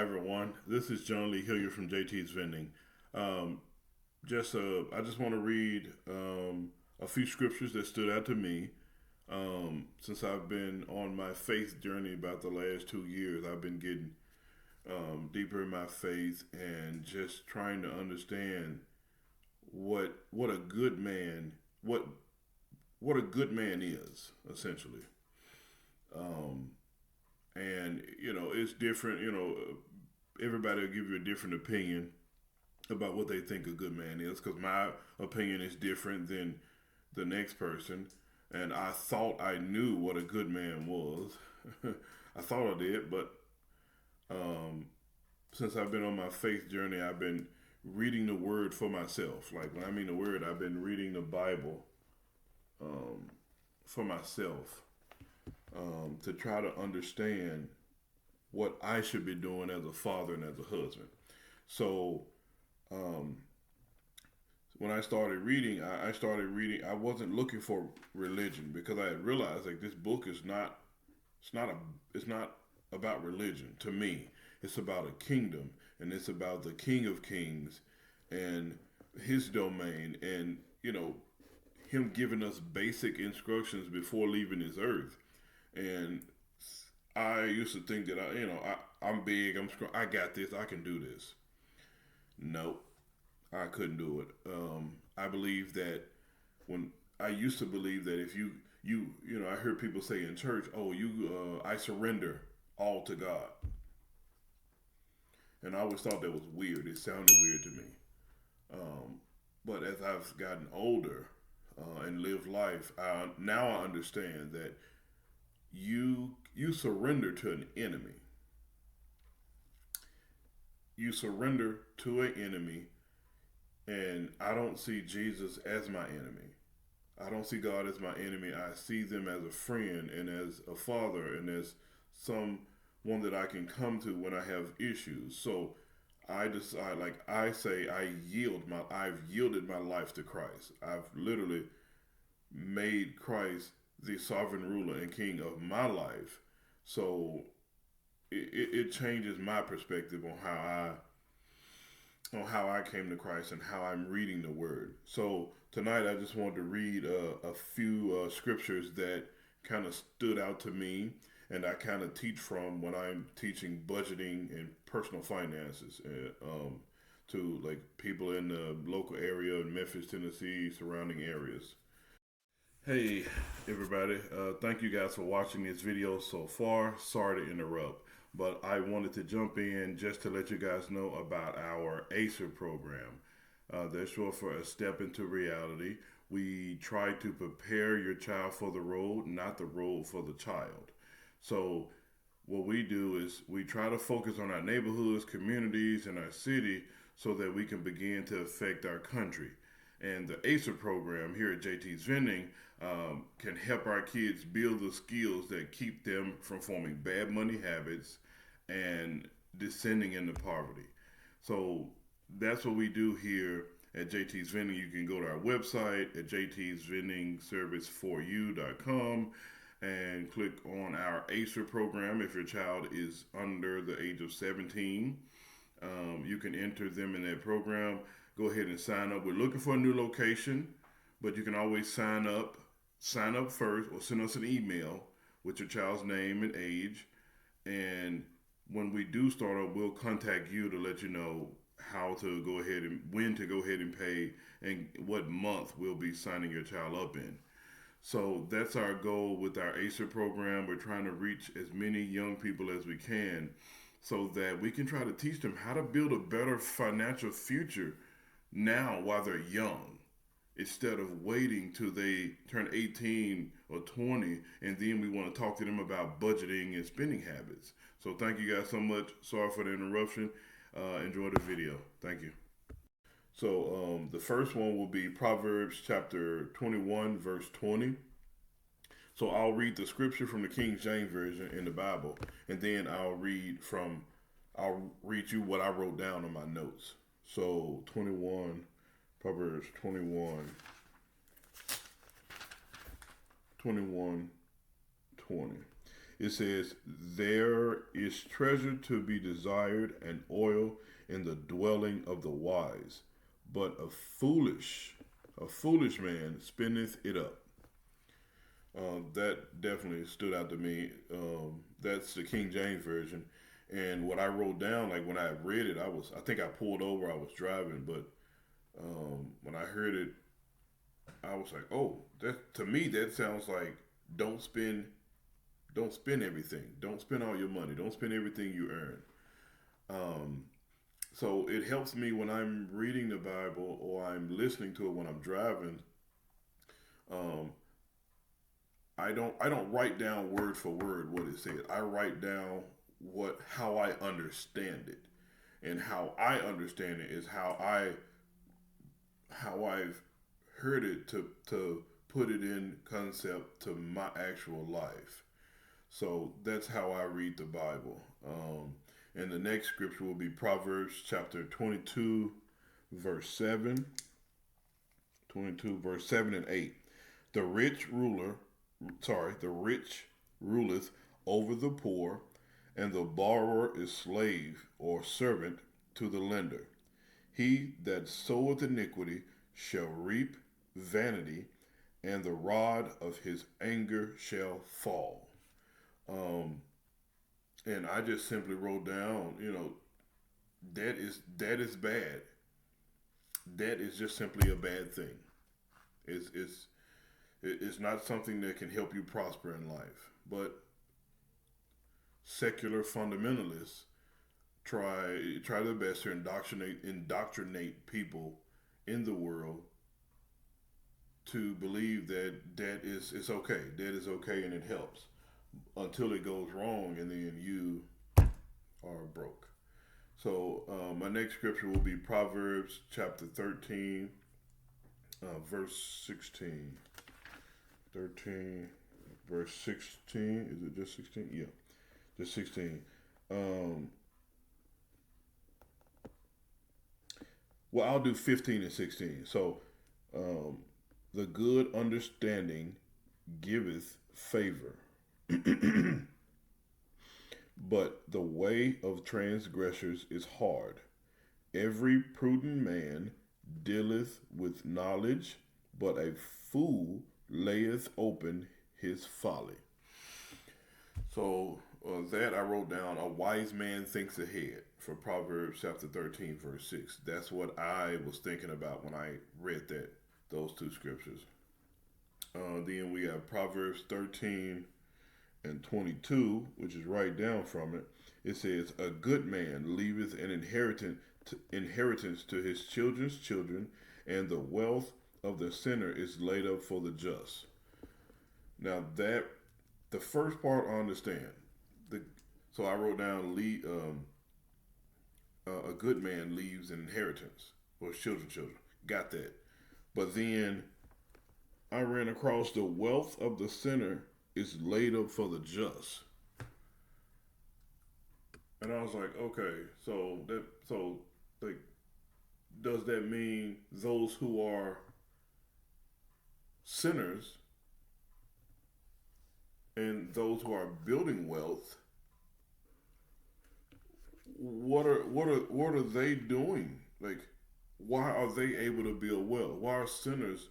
everyone. This is John Lee Hilliard from JT's Vending. Um, I just want to read a few scriptures that stood out to me. Since I've been on my faith journey about the last 2 years, I've been getting deeper in my faith and just trying to understand what a good man what a good man is essentially. Um, and it's different. Everybody will give you a different opinion about what they think a good man is because my opinion is different than the next person. And I thought I knew what a good man was. I thought I did, but um, since I've been on my faith journey, I've been reading the word for myself. Like when I mean the word, I've been reading the Bible um, for myself to try to understand what I should be doing as a father and as a husband. So um, when I started reading, I started reading. I wasn't looking for religion because I had realized like this book is not. It's not about religion to me. It's about a kingdom, and it's about the King of Kings and his domain, and him giving us basic instructions before leaving this earth. And I used to think that I'm big, I'm strong, I got this, I can do this. Nope, I couldn't do it. I believe that when I used to believe that if I heard people say in church, "Oh, I surrender all to God," and I always thought that was weird. It sounded weird to me. Um, but as I've gotten older and lived life, now I understand that you surrender to an enemy. You surrender to an enemy, and I don't see Jesus as my enemy. I don't see God as my enemy. I see them as a friend and as a father and as someone that I can come to when I have issues. So I decide, like I say, I've yielded my life to Christ. I've literally made Christ the sovereign ruler and king of my life. So it changes my perspective on how I came to Christ and how I'm reading the Word. So tonight I just wanted to read a few scriptures that kind of stood out to me, and I kind of teach from when I'm teaching budgeting and personal finances to like people in the local area in Memphis, Tennessee, surrounding areas. Hey everybody, thank you guys for watching this video so far. Sorry to interrupt, but I wanted to jump in just to let you guys know about our ACER program. That's short for A Step into Reality. We try to prepare your child for the road, not the road for the child. So what we do is we try to focus on our neighborhoods, communities, and our city so that we can begin to affect our country. And the ACER program here at JT's Vending can help our kids build the skills that keep them from forming bad money habits and descending into poverty. So that's what we do here at JT's Vending. You can go to our website at jtsvendingserviceforyou.com and click on our ACER program if your child is under the age of 17. You can enter them in that program. Go ahead and sign up. We're looking for a new location, but you can always sign up first or send us an email with your child's name and age. And when we do start up, we'll contact you to let you know how to go ahead and when to go ahead and pay and what month we'll be signing your child up in. So that's our goal with our ACER program. We're trying to reach as many young people as we can so that we can try to teach them how to build a better financial future now while they're young, instead of waiting till they turn 18 or 20 and then we want to talk to them about budgeting and spending habits. So thank you guys so much. Sorry for the interruption. Enjoy the video. Thank you. So the first one will be Proverbs chapter 21, verse 20. So I'll read the scripture from the King James Version in the Bible, and then I'll read you what I wrote down on my notes. So Proverbs 21, 20. It says, "There is treasure to be desired and oil in the dwelling of the wise, but a foolish man spendeth it up." That definitely stood out to me. That's the King James version, and what I wrote down, like when I read it, I think I pulled over, I was driving, but when I heard it, I was like, oh, that to me that sounds like don't spend don't spend everything. Don't spend all your money. Don't spend everything you earn. Um, so it helps me when I'm reading the Bible or I'm listening to it when I'm driving. Um, I don't write down word for word what it says. I write down what how I understand it, and how I understand it is how I've heard it to put it in concept to my actual life. So that's how I read the Bible. And the next scripture will be Proverbs chapter 22, verse 7. 22, verse 7 and 8. The rich ruler, the rich ruleth over the poor, and the borrower is slave or servant to the lender. He that soweth iniquity shall reap vanity, and the rod of his anger shall fall. Um, and I just simply wrote down, that is bad. That is just simply a bad thing. It's it's not something that can help you prosper in life. But secular fundamentalists try their best to indoctrinate people in the world to believe that it's okay. That is okay and it helps until it goes wrong, and then you are broke. So my next scripture will be Proverbs chapter 13, verse 16. 13, verse 16. Is it just 16? Yeah, just 16. Um, well, I'll do 15 and 16. So, um, the good understanding giveth favor, but the way of transgressors is hard. Every prudent man dealeth with knowledge, but a fool layeth open his folly. So that I wrote down, a wise man thinks ahead for Proverbs chapter 13, verse 6. That's what I was thinking about when I read those two scriptures. Then we have Proverbs 13 and 22, which is right down from it. It says, "A good man leaveth an inheritance to his children's children, and the wealth of the sinner is laid up for the just." Now that the first part I understand. The so I wrote down a good man leaves an inheritance for his children's children. Got that. But then I ran across the wealth of the sinner is laid up for the just. And I was like, okay, so like does that mean those who are sinners and those who are building wealth, what are they doing? Like, why are they able to build wealth? Why are sinners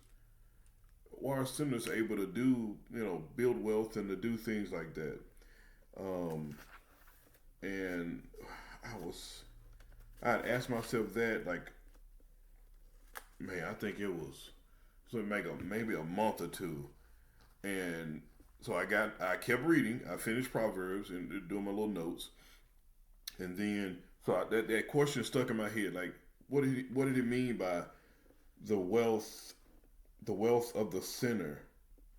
able to do, build wealth and to do things like that? Um, and I'd asked myself that, like, man, I think it was so maybe a month or two, and so I kept reading. I finished Proverbs and doing my little notes, and then that question stuck in my head, like, what did it mean by the wealth the wealth of the sinner?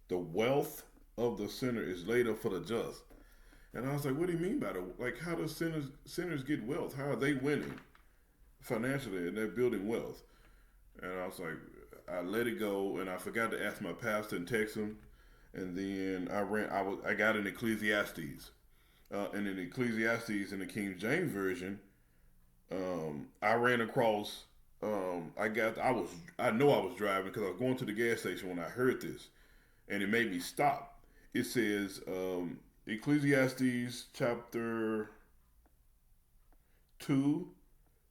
The wealth of the sinner is laid up for the just. And I was like, what do you mean by that? Like, how do sinners get wealth? How are they winning financially and they're building wealth? And I was like, I let it go, and I forgot to ask my pastor and text him. And then I got in Ecclesiastes, and in Ecclesiastes in the King James version, I ran across. I know I was driving because I was going to the gas station when I heard this, and it made me stop. It says, Ecclesiastes chapter 2,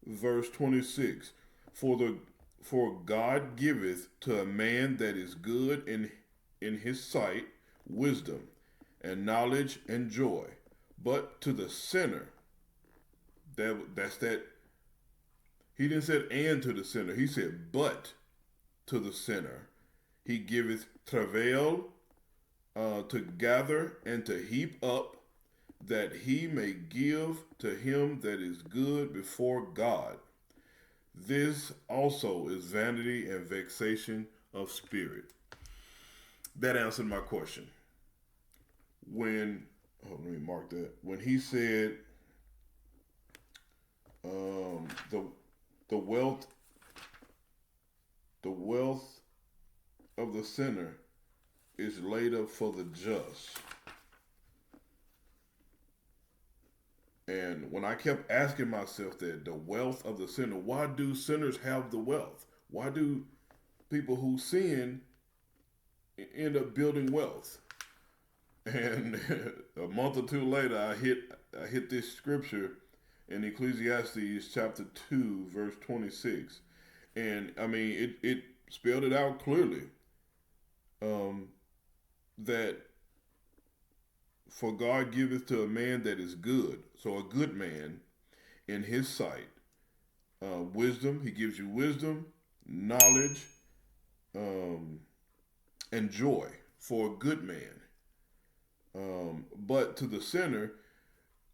verse 26. For the for God giveth to a man that is good in his sight wisdom and knowledge and joy. But to the sinner, that's that he didn't say and to the sinner. He said but to the sinner. He giveth travail to gather and to heap up, that he may give to him that is good before God. This also is vanity and vexation of spirit. That answered my question. When, let me mark that. When he said, um, the the wealth the wealth of the sinner is laid up for the just. And when I kept asking myself that, the wealth of the sinner, why do sinners have the wealth? Why do people who sin end up building wealth? And a month or two later, I hit this scripture in Ecclesiastes chapter 2, verse 26. And I mean, it spelled it out clearly, um, that for God giveth to a man that is good, so a good man in his sight, wisdom. He gives you wisdom, knowledge, um, and joy for a good man. But to the sinner,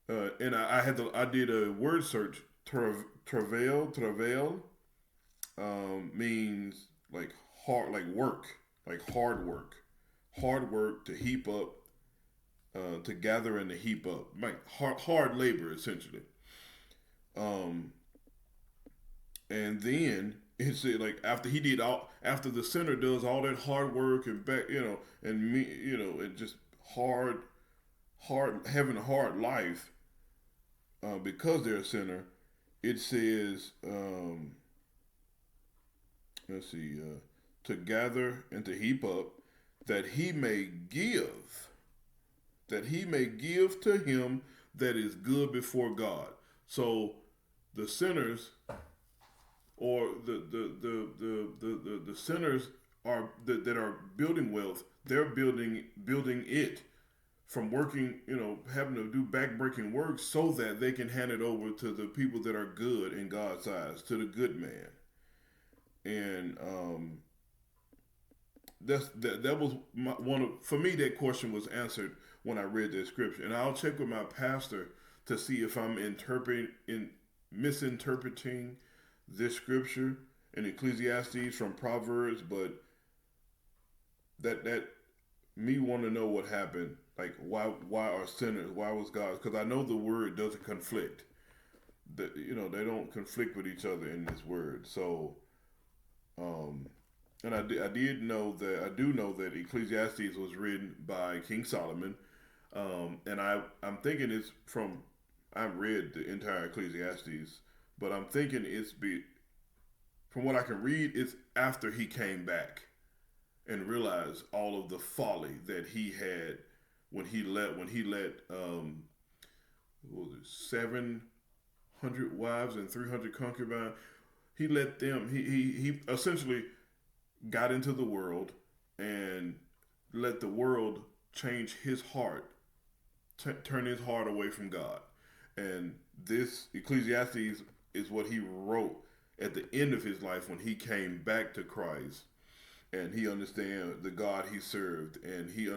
and I did a word search. Travail means like hard, like work, like hard work to heap up, to gather and to heap up, like hard labor essentially. Um, and then it said like after the sinner does all that hard work and back, and me, and just hard, having a hard life, because they're a sinner. It says, let's see, to gather and to heap up, that he may give, to him that is good before God. So the sinners, or the sinners are that are building wealth. They're building it from working, having to do backbreaking work so that they can hand it over to the people that are good in God's eyes, to the good man. And that was one of, for me, that question was answered when I read that scripture. And I'll check with my pastor to see if I'm misinterpreting this scripture in Ecclesiastes from Proverbs, but that me want to know what happened. Like why are sinners? Why was God? Because I know the word doesn't conflict. They don't conflict with each other in this word. So, and I do know that Ecclesiastes was written by King Solomon, and I'm thinking it's from, I've read the entire Ecclesiastes, but I'm thinking from what I can read, it's after he came back and realized all of the folly that he had when he let what was it, 700 wives and 300 concubines. He let them. He essentially got into the world and let the world change his heart, turn his heart away from God. And this Ecclesiastes is what he wrote at the end of his life when he came back to Christ, and he understand the God he served, and he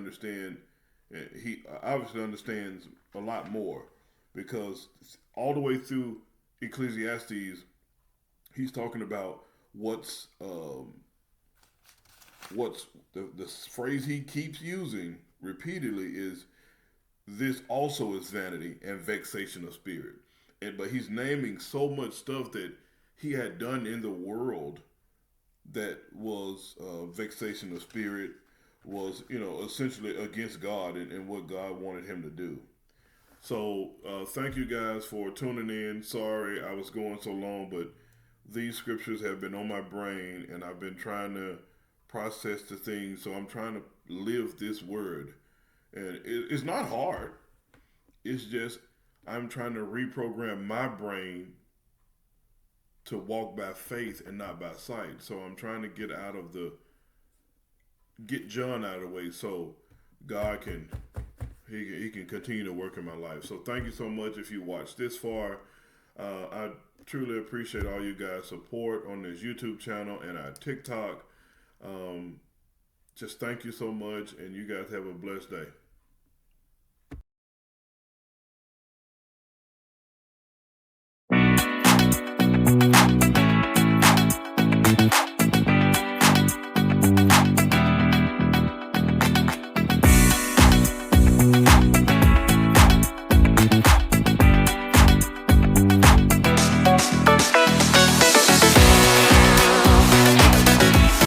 obviously understands a lot more, because all the way through Ecclesiastes, he's talking about what's the phrase he keeps using repeatedly is, this also is vanity and vexation of spirit. But he's naming so much stuff that he had done in the world that was vexation of spirit, was essentially against God, and what God wanted him to do. So thank you guys for tuning in. Sorry I was going so long, but these scriptures have been on my brain, and I've been trying to process the things. So I'm trying to live this word, And it's not hard. It's just I'm trying to reprogram my brain to walk by faith and not by sight. So I'm trying to get John out of the way so God can he can continue to work in my life. So thank you so much if you watched this far. I truly appreciate all you guys' support on this YouTube channel and our TikTok. Just thank you so much, and you guys have a blessed day.